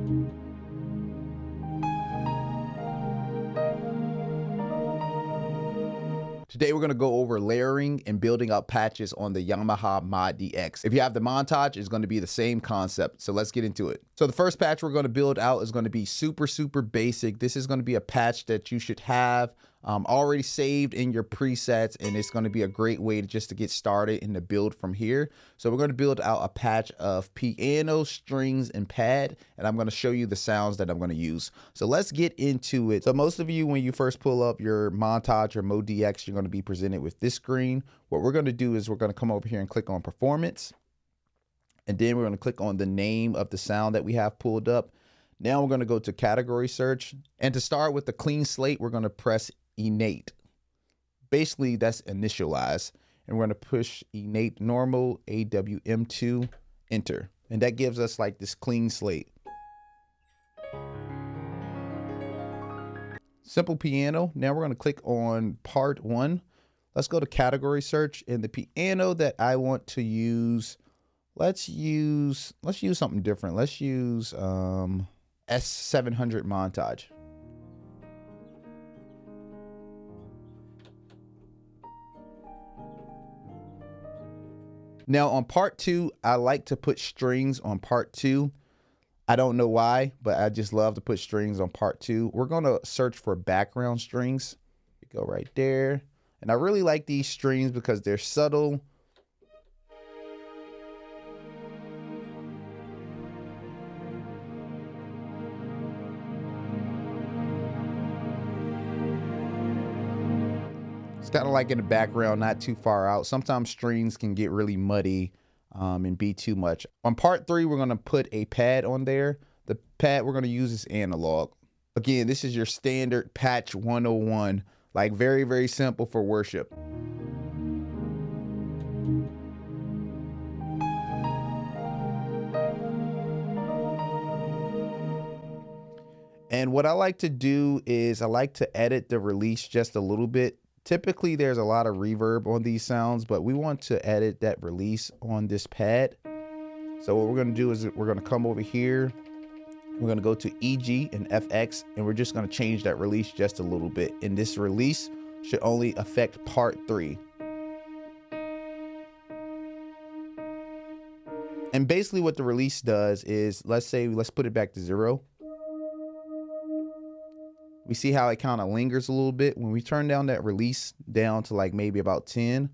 Today we're going to go over layering and building up patches on the Yamaha Modx. If you have the Montage, it's going to be the same concept. So let's get into it. So the first patch we're going to build out is going to be super basic. This is going to be a patch that you should have already saved in your presets, and it's going to be a great way to get started and to build from here. So we're going to build out a patch of piano, strings, and pad, and I'm going to show you the sounds that I'm going to use. So let's get into it. So most of you, when you first pull up your Montage or Modx, you're going to be presented with this screen. What we're going to do is we're going to come over here and click on performance, and then we're going to click on the name of the sound that we have pulled up. Now we're going to go to category search, and to start with the clean slate, we're going to press innate. Basically that's initialize, and we're going to push innate normal AWM2 enter, and that gives us like this clean slate. Simple piano. Now we're going to click on part 1. Let's go to category search, and the piano that I want to use, let's use something different. Let's use S700 Montage. Now on part 2, I like to put strings on part 2. I don't know why, but I just love to put strings on part 2. We're going to search for background strings. Go right there. And I really like these strings because they're subtle. It's kind of like in the background, not too far out. Sometimes strings can get really muddy and be too much. On part 3, we're going to put a pad on there. The pad we're going to use is analog. Again, this is your standard patch 101, like very simple for worship. And what I like to do is I like to edit the release just a little bit. Typically there's a lot of reverb on these sounds, but we want to edit that release on this pad. So what we're going to do is we're going to come over here. We're going to go to EG and FX, and we're just going to change that release just a little bit. And this release should only affect part 3. And basically what the release does is, let's put it back to 0. We see how it kind of lingers a little bit. When we turn down that release down to like maybe about 10,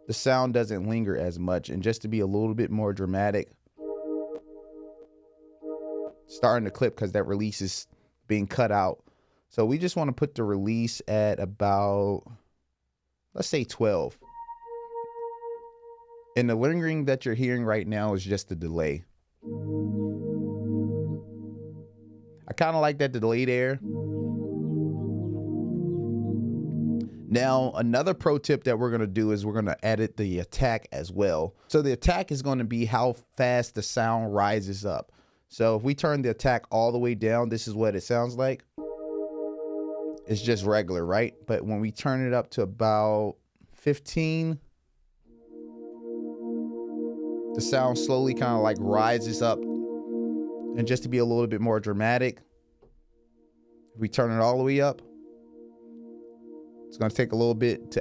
the sound doesn't linger as much. And just to be a little bit more dramatic, starting to clip because that release is being cut out. So we just want to put the release at about, let's say 12. And the lingering that you're hearing right now is just the delay. I kind of like that delay there. Now, another pro tip that we're going to do is we're going to edit the attack as well. So the attack is going to be how fast the sound rises up. So if we turn the attack all the way down, this is what it sounds like. It's just regular, right? But when we turn it up to about 15, the sound slowly kind of like rises up. And just to be a little bit more dramatic, if we turn it all the way up, it's going to take a little bit to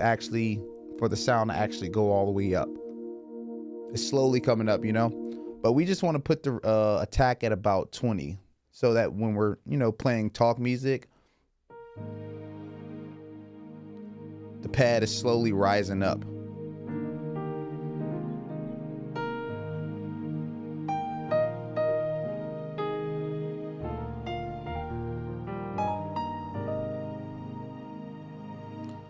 for the sound to actually go all the way up. It's slowly coming up, you know, but we just want to put the attack at about 20 so that when we're, playing talk music, the pad is slowly rising up.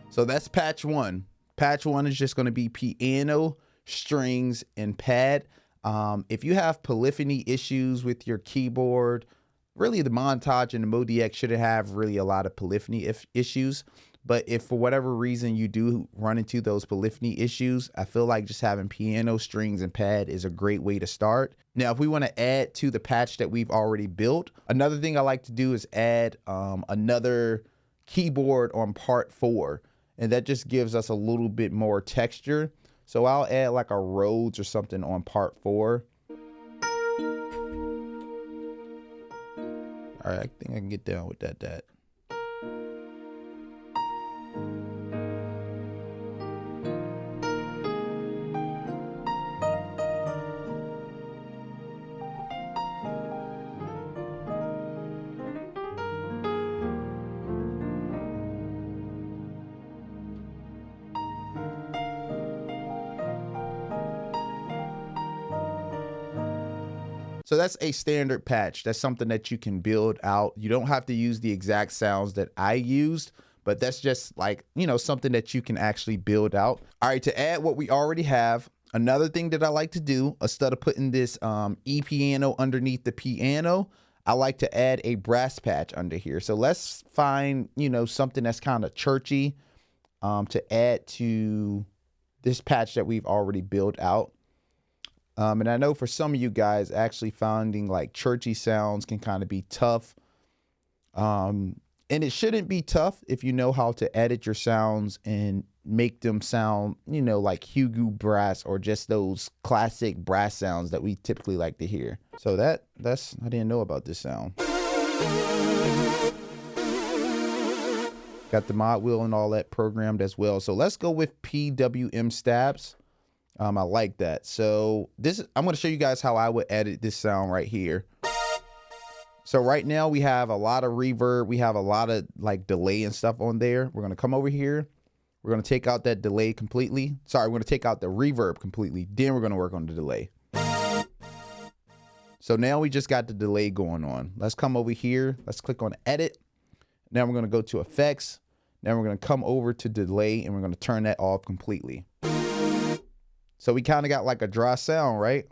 So that's patch 1. Patch 1 is just going to be piano, strings, and pad. If you have polyphony issues with your keyboard, really the Montage and the Modx shouldn't have really a lot of polyphony issues. But if for whatever reason you do run into those polyphony issues, I feel like just having piano, strings, and pad is a great way to start. Now, if we want to add to the patch that we've already built, another thing I like to do is add another keyboard on part 4. And that just gives us a little bit more texture. So I'll add like a Rhodes or something on part 4. All right, I think I can get down with that. So that's a standard patch. That's something that you can build out. You don't have to use the exact sounds that I used, but that's just like, you know, something that you can actually build out. All right, to add what we already have, another thing that I like to do, instead of putting this E piano underneath the piano, I like to add a brass patch under here. So let's find, you know, something that's kind of churchy to add to this patch that we've already built out. And I know for some of you guys, actually finding like churchy sounds can kind of be tough. And it shouldn't be tough if you know how to edit your sounds and make them sound, you know, like Hugo brass or just those classic brass sounds that we typically like to hear. So that's, I didn't know about this sound. Got the mod wheel and all that programmed as well. So let's go with PWM stabs. I like that. So I'm going to show you guys how I would edit this sound right here. So right now we have a lot of reverb. We have a lot of like delay and stuff on there. We're going to come over here. We're going to take out that delay completely. Sorry, we're going to take out the reverb completely. Then we're going to work on the delay. So now we just got the delay going on. Let's come over here. Let's click on edit. Now we're going to go to effects. Now we're going to come over to delay and we're going to turn that off completely. So we kind of got like a dry sound, right?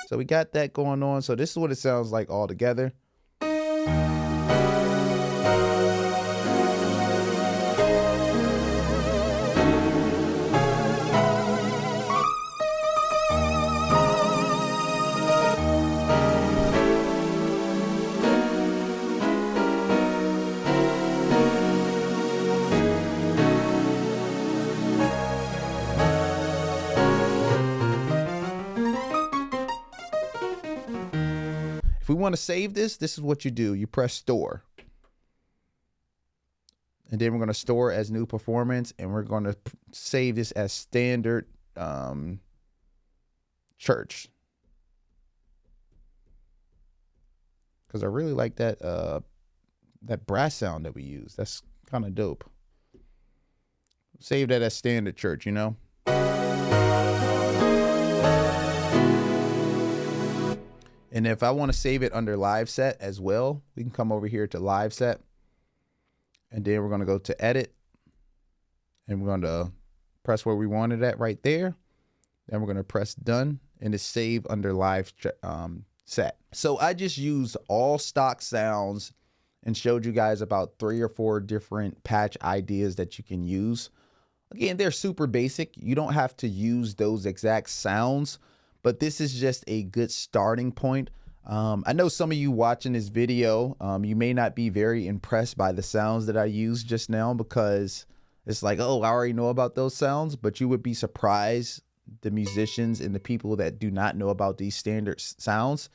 So we got that going on. So this is what it sounds like all together. If we want to save this, this is what you do. You press store. And then we're going to store as new performance. And we're going to save this as standard church. Because I really like that that brass sound that we use. That's kind of dope. Save that as standard church, you know? And if I want to save it under live set as well, we can come over here to live set. And then we're going to go to edit. And we're going to press where we wanted it right there. Then we're going to press done. And it's saved under live set. So I just used all stock sounds and showed you guys about 3 or 4 different patch ideas that you can use. Again, they're super basic. You don't have to use those exact sounds. But this is just a good starting point. I know some of you watching this video, you may not be very impressed by the sounds that I used just now because it's like, oh, I already know about those sounds. But you would be surprised, the musicians and the people that do not know about these standard sounds.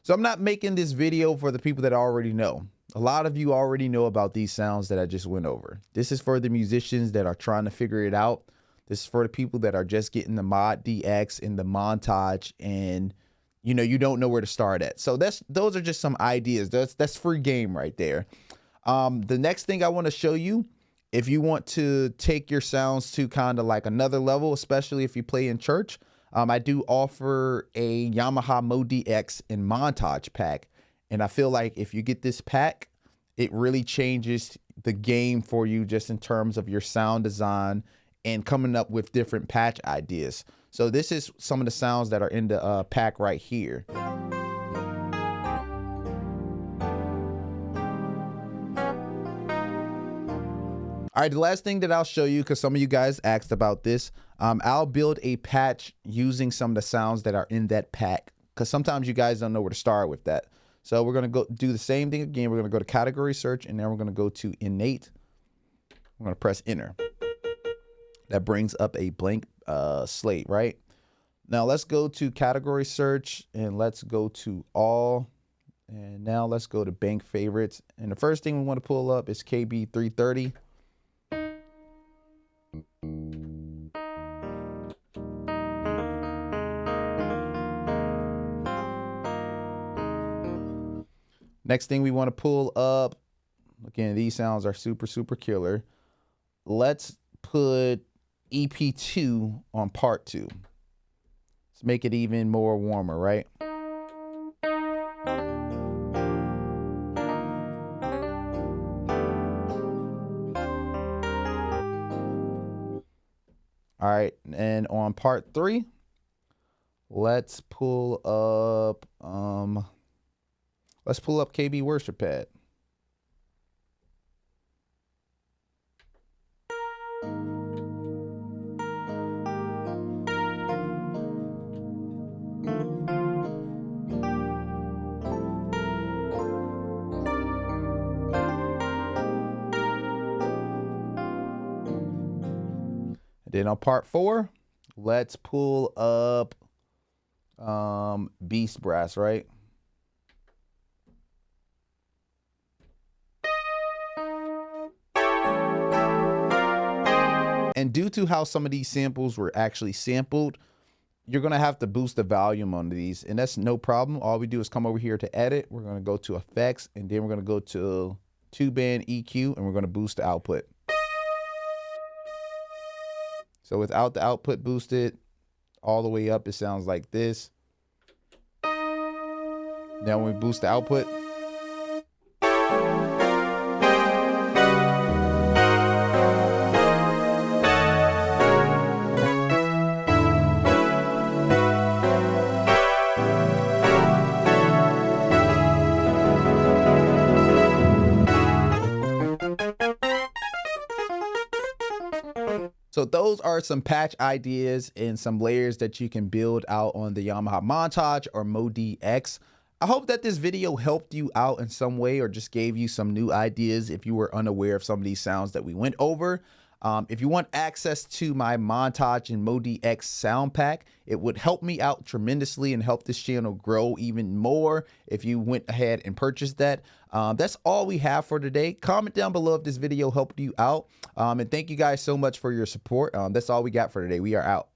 So I'm not making this video for the people that already know. A lot of you already know about these sounds that I just went over. This is for the musicians that are trying to figure it out. This is for the people that are just getting the Modx and the Montage and, you know, you don't know where to start at. So those are just some ideas. That's free game right there. The next thing I want to show you, if you want to take your sounds to kind of like another level, especially if you play in church, I do offer a Yamaha Modx and Montage pack. And I feel like if you get this pack, it really changes the game for you just in terms of your sound design and coming up with different patch ideas. So this is some of the sounds that are in the pack right here. All right, the last thing that I'll show you, because some of you guys asked about this, I'll build a patch using some of the sounds that are in that pack, because sometimes you guys don't know where to start with that. So we're going to go do the same thing again. We're going to go to category search, and then we're going to go to innate. I'm going to press enter. That brings up a blank slate, right? Now let's go to category search, and let's go to all. And now let's go to bank favorites. And the first thing we want to pull up is KB330. Next thing we want to pull up, again, these sounds are super, super killer. Let's put EP2 on part 2. Let's make it even more warmer, right? All right, and on part 3, let's pull up KB Worship Pad. Then on part 4, let's pull up Beast Brass, right? And due to how some of these samples were actually sampled, you're going to have to boost the volume on these, and that's no problem. All we do is come over here to edit. We're going to go to effects, and then we're going to go to 2-band EQ, and we're going to boost the output. So without the output boosted all the way up, it sounds like this. Now when we boost the output, so those are some patch ideas and some layers that you can build out on the Yamaha Montage or Modx. I hope that this video helped you out in some way or just gave you some new ideas if you were unaware of some of these sounds that we went over. If you want access to my Montage and Modx sound pack, it would help me out tremendously and help this channel grow even more if you went ahead and purchased that. That's all we have for today. Comment down below if this video helped you out. And thank you guys so much for your support. That's all we got for today. We are out.